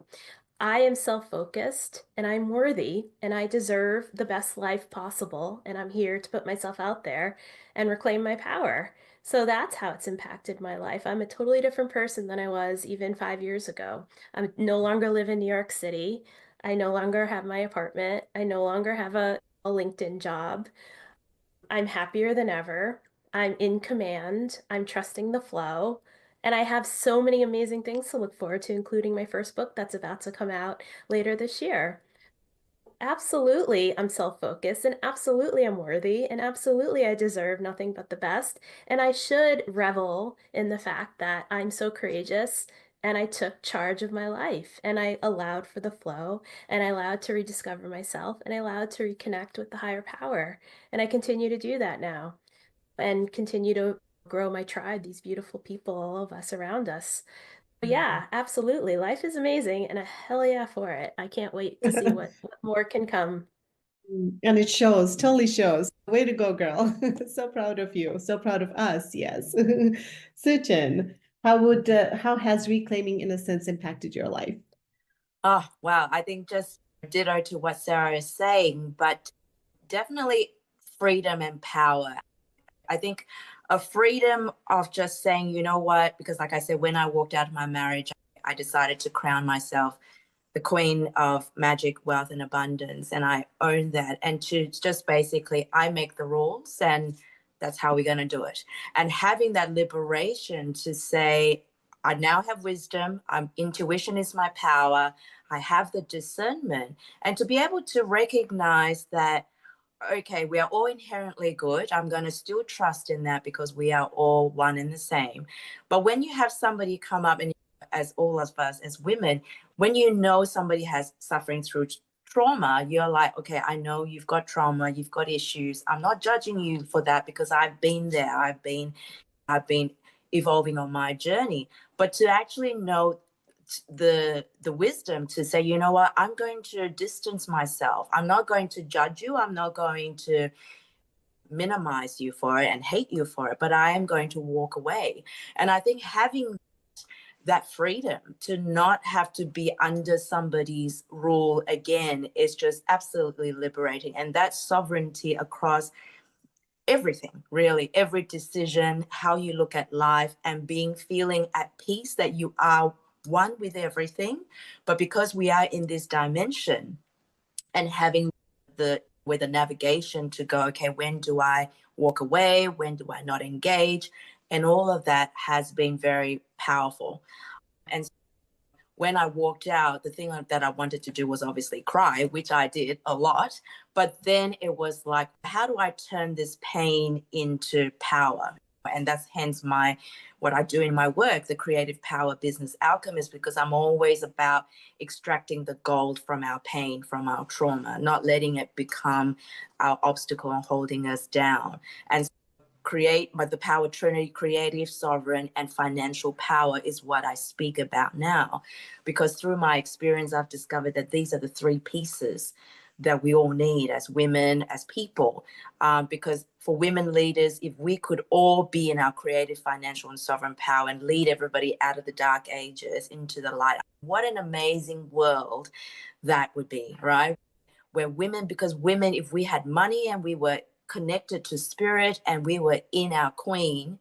I am self-focused and I'm worthy and I deserve the best life possible. And I'm here to put myself out there and reclaim my power. So that's how it's impacted my life. I'm a totally different person than I was even 5 years ago. I no longer live in New York City. I no longer have my apartment. I no longer have a LinkedIn job. I'm happier than ever. I'm in command. I'm trusting the flow. And I have so many amazing things to look forward to, including my first book that's about to come out later this year. Absolutely, I'm self-focused, and absolutely I'm worthy, and absolutely I deserve nothing but the best. And I should revel in the fact that I'm so courageous and I took charge of my life and I allowed for the flow and I allowed to rediscover myself and I allowed to reconnect with the higher power. And I continue to do that now and continue to grow my tribe, these beautiful people, all of us around us. But yeah, absolutely. Life is amazing and a hell yeah for it. I can't wait to see what more can come. And it shows, totally shows. Way to go, girl. So proud of you. So proud of us. Yes. Suchin, how has reclaiming innocence impacted your life? Oh, wow. I think just ditto to what Sarah is saying, but definitely freedom and power. I think a freedom of just saying, you know what, because like I said, when I walked out of my marriage, I decided to crown myself the queen of magic, wealth, and abundance. And I own that. And to just basically, I make the rules and that's how we're going to do it. And having that liberation to say, I now have wisdom, intuition is my power, I have the discernment, and to be able to recognize that, okay, we are all inherently good. I'm going to still trust in that because we are all one and the same. But when you have somebody come up, and as all of us as women, when you know somebody has suffering through trauma, you're like, okay, I know you've got trauma, you've got issues. I'm not judging you for that because I've been there. I've been evolving on my journey. But to actually know the wisdom to say, you know what, I'm going to distance myself. I'm not going to judge you. I'm not going to minimize you for it and hate you for it, but I am going to walk away. And I think having that freedom to not have to be under somebody's rule again is just absolutely liberating. And that sovereignty across everything, really, every decision, how you look at life, and feeling at peace that you are one with everything. But because we are in this dimension and having the navigation to go, okay, when do I walk away? When do I not engage? And all of that has been very powerful. And when I walked out, the thing that I wanted to do was obviously cry, which I did a lot. But then it was like, how do I turn this pain into power? And that's hence what I do in my work, the Creative Power Business Alchemist, because I'm always about extracting the gold from our pain, from our trauma, not letting it become our obstacle and holding us down. And the power trinity, creative, sovereign, and financial power is what I speak about now, because through my experience, I've discovered that these are the three pieces that we all need as women, as people, because for women leaders, if we could all be in our creative, financial, and sovereign power and lead everybody out of the dark ages into the light, what an amazing world that would be, right? Where women, because women, if we had money and we were connected to spirit and we were in our queen,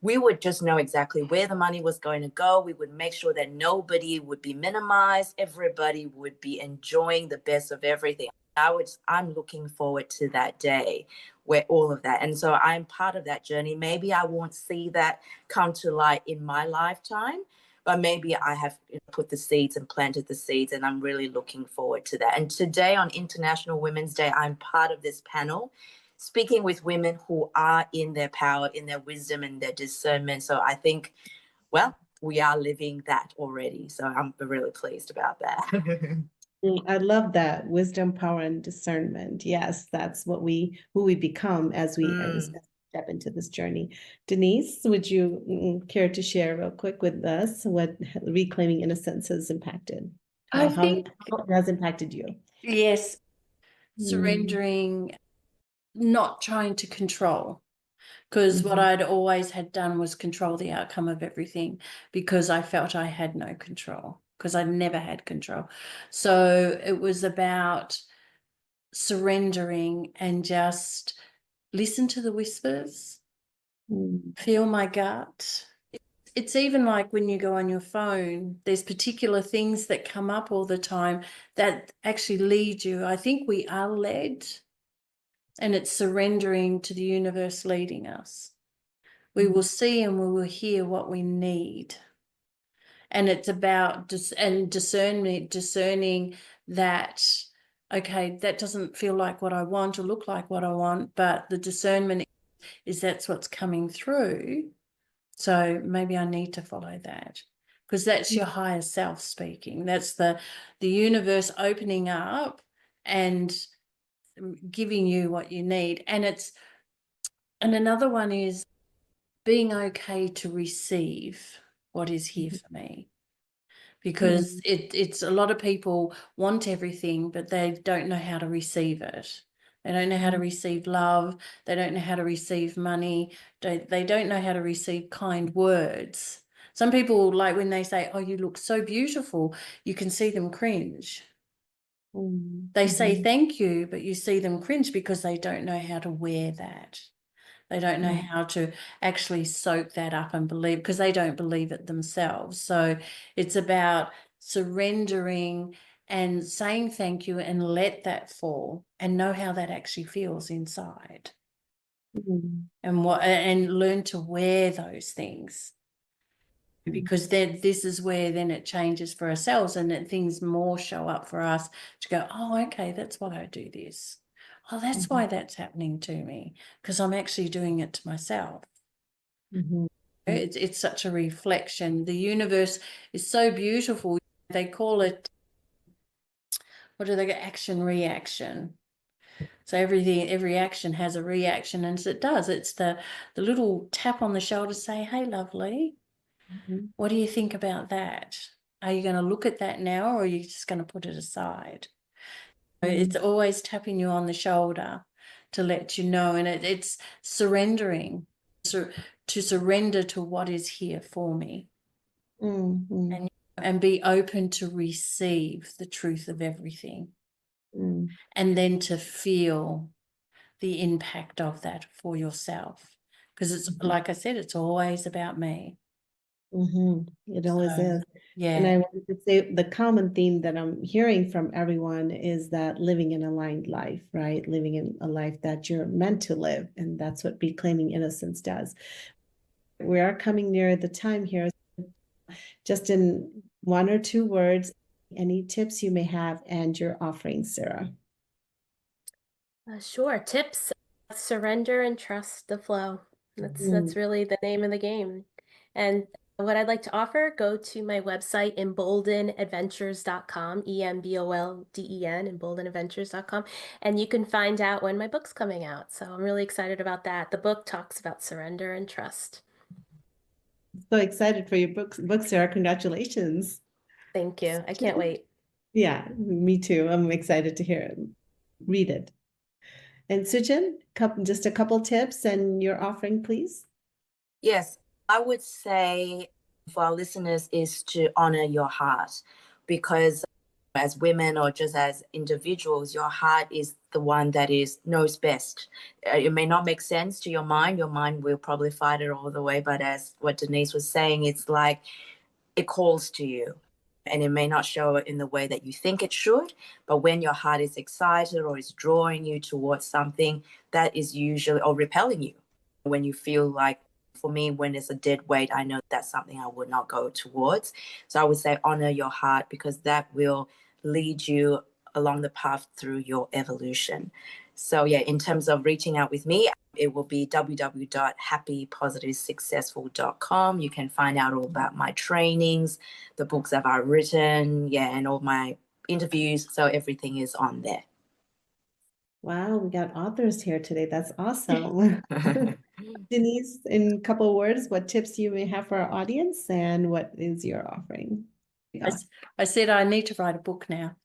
we would just know exactly where the money was going to go. We would make sure that nobody would be minimized. Everybody would be enjoying the best of everything. I'm looking forward to that day where all of that. And so I'm part of that journey. Maybe I won't see that come to light in my lifetime, but maybe I have put the seeds and planted the seeds, and I'm really looking forward to that. And today on International Women's Day, I'm part of this panel speaking with women who are in their power, in their wisdom, and their discernment. So I think, well, we are living that already. So I'm really pleased about that. I love that wisdom, power, and discernment. Yes, that's who we become as we step into this journey. Denise, would you care to share real quick with us what reclaiming innocence has impacted? I How think, it has impacted you? yes, surrendering, not trying to control. Because what I'd always had done was control the outcome of everything, because I felt I had no control, because I never had control. So it was about surrendering and just listen to the whispers, feel my gut. It's even like when you go on your phone, there's particular things that come up all the time that actually lead you. I think we are led, and it's surrendering to the universe leading us. We will see and we will hear what we need. And it's about discerning that, okay, that doesn't feel like what I want or look like what I want, but the discernment is that's what's coming through. So maybe I need to follow that, because that's your higher self speaking. That's the universe opening up and giving you what you need. And another one is being okay to receive what is here for me, because it's a lot of people want everything, but they don't know how to receive it. They don't know how to receive love. They don't know how to receive money. They don't know how to receive kind words. Some people, like when they say, oh, you look so beautiful, you can see them cringe. They say thank you, but you see them cringe because they don't know how to wear that. They don't know how to actually soak that up and believe, because they don't believe it themselves. So it's about surrendering and saying thank you and let that fall and know how that actually feels inside. And learn to wear those things, because then this is where then it changes for ourselves, and that things more show up for us to go, oh, okay, that's why I do this. Oh, that's why that's happening to me, because I'm actually doing it to myself. It's such a reflection. The universe is so beautiful. They call it, what do they get? Action, reaction. So every action has a reaction, and it does. It's the little tap on the shoulder, say, hey, lovely, what do you think about that? Are you going to look at that now, or are you just going to put it aside? It's always tapping you on the shoulder to let you know, and it's surrendering, to surrender to what is here for me, and be open to receive the truth of everything, and then to feel the impact of that for yourself, because it's like I said, it's always about me. It always is. Yeah. And I wanted to say the common theme that I'm hearing from everyone is that living an aligned life, right? Living in a life that you're meant to live. And that's what Reclaiming Innocence does. We are coming near the time here. Just in 1 or 2 words, any tips you may have, and your offering, Sarah. Sure. Tips: surrender and trust the flow. That's really the name of the game. And what I'd like to offer, go to my website, emboldenadventures.com, EMBOLDEN, emboldenadventures.com, and you can find out when my book's coming out. So I'm really excited about that. The book talks about surrender and trust. So excited for your book, Sarah. Congratulations. Thank you. I can't wait. Yeah, me too. I'm excited to hear it. Read it. And Sujin, just a couple tips and your offering, please. Yes, I would say for our listeners is to honor your heart, because as women or just as individuals, your heart is the one that knows best. It may not make sense to your mind. Your mind will probably fight it all the way. But as what Denise was saying, it's like it calls to you, and it may not show it in the way that you think it should. But when your heart is excited or is drawing you towards something, that is usually, or repelling you, when you feel like, for me, when it's a dead weight, I know that's something I would not go towards. So I would say honor your heart, because that will lead you along the path through your evolution. So yeah, in terms of reaching out with me, it will be www.happypositivesuccessful.com. You can find out all about my trainings, the books that I've written, and all my interviews. So everything is on there. Wow, we got authors here today. That's awesome. Denise, in a couple of words, what tips you may have for our audience and what is your offering? I said I need to write a book now.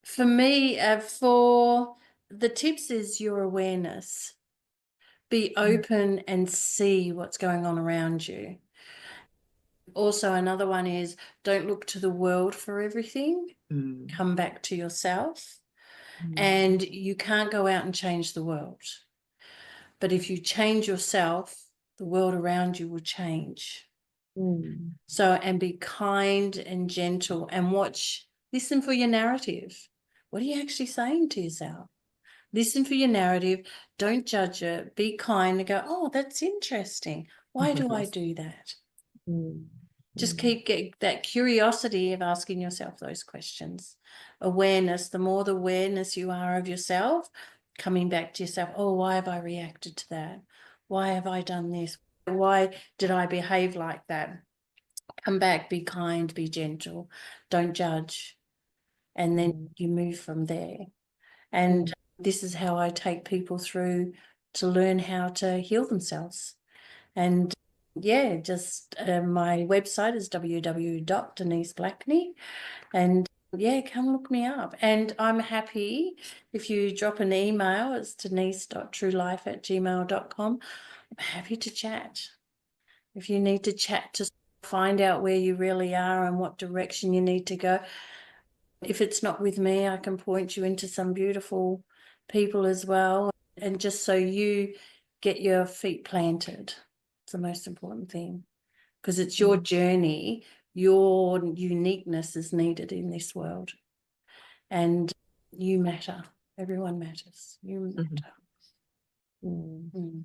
For me, for the tips is your awareness. Be open and see what's going on around you. Also, another one is don't look to the world for everything. Come back to yourself. And you can't go out and change the world. But if you change yourself, the world around you will change. So, and be kind and gentle and listen for your narrative. What are you actually saying to yourself? Listen for your narrative. Don't judge it. Be kind and go, oh, that's interesting. Why do I do that? Just keep getting that curiosity of asking yourself those questions. Awareness, the more the awareness you are of yourself, coming back to yourself, oh, why have I reacted to that? Why have I done this? Why did I behave like that? Come back, be kind, be gentle, don't judge. And then you move from there. And this is how I take people through to learn how to heal themselves. And yeah, just my website is www.deniseblackney. And yeah, come look me up. And I'm happy if you drop an email, it's denise.truelife@gmail.com. I'm happy to chat. If you need to chat to find out where you really are and what direction you need to go. If it's not with me, I can point you into some beautiful people as well. And just so you get your feet planted, it's the most important thing, because it's your journey, your uniqueness is needed in this world. And you matter. Everyone matters. You matter. Thank you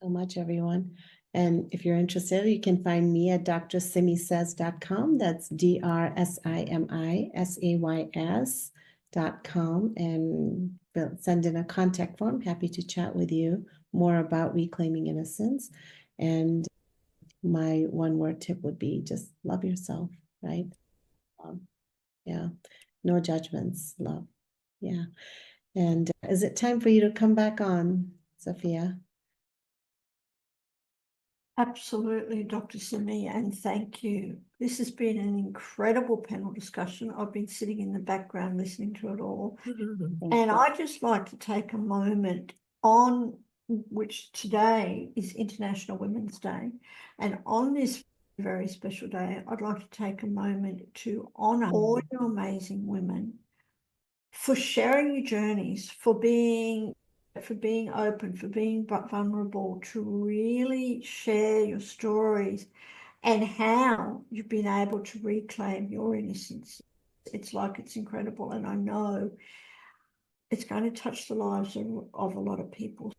so much, everyone. And if you're interested, you can find me at drsimysays.com. That's DRSIMISAYS.com, and send in a contact form. Happy to chat with you more about reclaiming innocence. And my one word tip would be just love yourself, right? Yeah, no judgments, love. Yeah. And is it time for you to come back on, Sophia? Absolutely, Dr. Simi, and thank you. This has been an incredible panel discussion. I've been sitting in the background listening to it all. And I'd just like to take a moment on which today is International Women's Day. And on this very special day, I'd like to take a moment to honour all your amazing women for sharing your journeys, for being open, for being vulnerable, to really share your stories and how you've been able to reclaim your innocence. It's incredible, and I know it's going to touch the lives of a lot of people.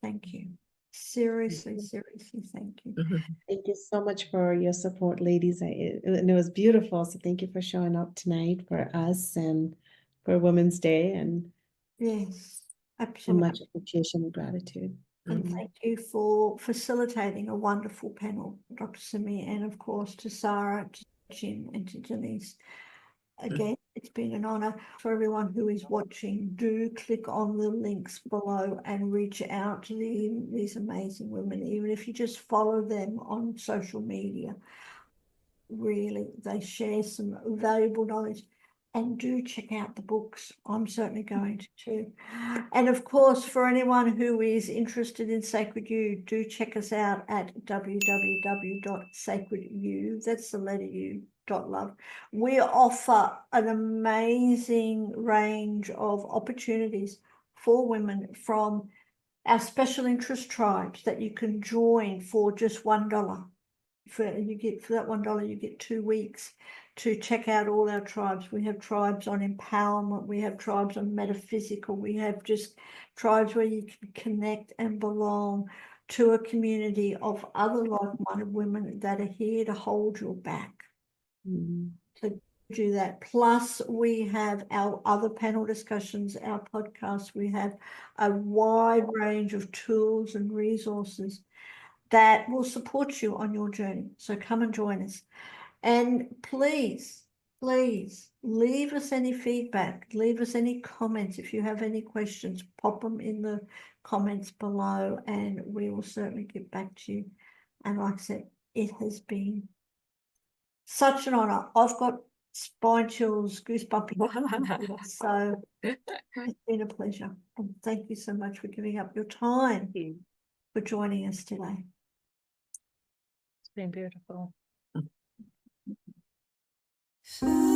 Thank you. Seriously, seriously, thank you. Thank you so much for your support, ladies. And it was beautiful. So thank you for showing up tonight for us and for Women's Day, and Yes, much absolutely. appreciation and gratitude. And thank you for facilitating a wonderful panel, Dr. Simi, and of course to Sarah, to Jim, and to Denise. Again, it's been an honor. For everyone who is watching, do click on the links below and reach out to these amazing women, even if you just follow them on social media. Really, they share some valuable knowledge. And do check out the books. I'm certainly going to too. And of course, for anyone who is interested in Sacred You, do check us out at www.sacredu, that's the letter U.love. We offer an amazing range of opportunities for women from our special interest tribes that you can join for just $1. For that $1, you get 2 weeks to check out all our tribes. We have tribes on empowerment, we have tribes on metaphysical, we have just tribes where you can connect and belong to a community of other like-minded women that are here to hold your back. So do that. Plus, we have our other panel discussions, our podcasts. We have a wide range of tools and resources that will support you on your journey. So come and join us. And please, please leave us any feedback, leave us any comments. If you have any questions, pop them in the comments below and we will certainly get back to you. And like I said, it has been such an honor. I've got spine chills, goosebumpy. So it's been a pleasure. And thank you so much for giving up your time for joining us today. It's been beautiful. So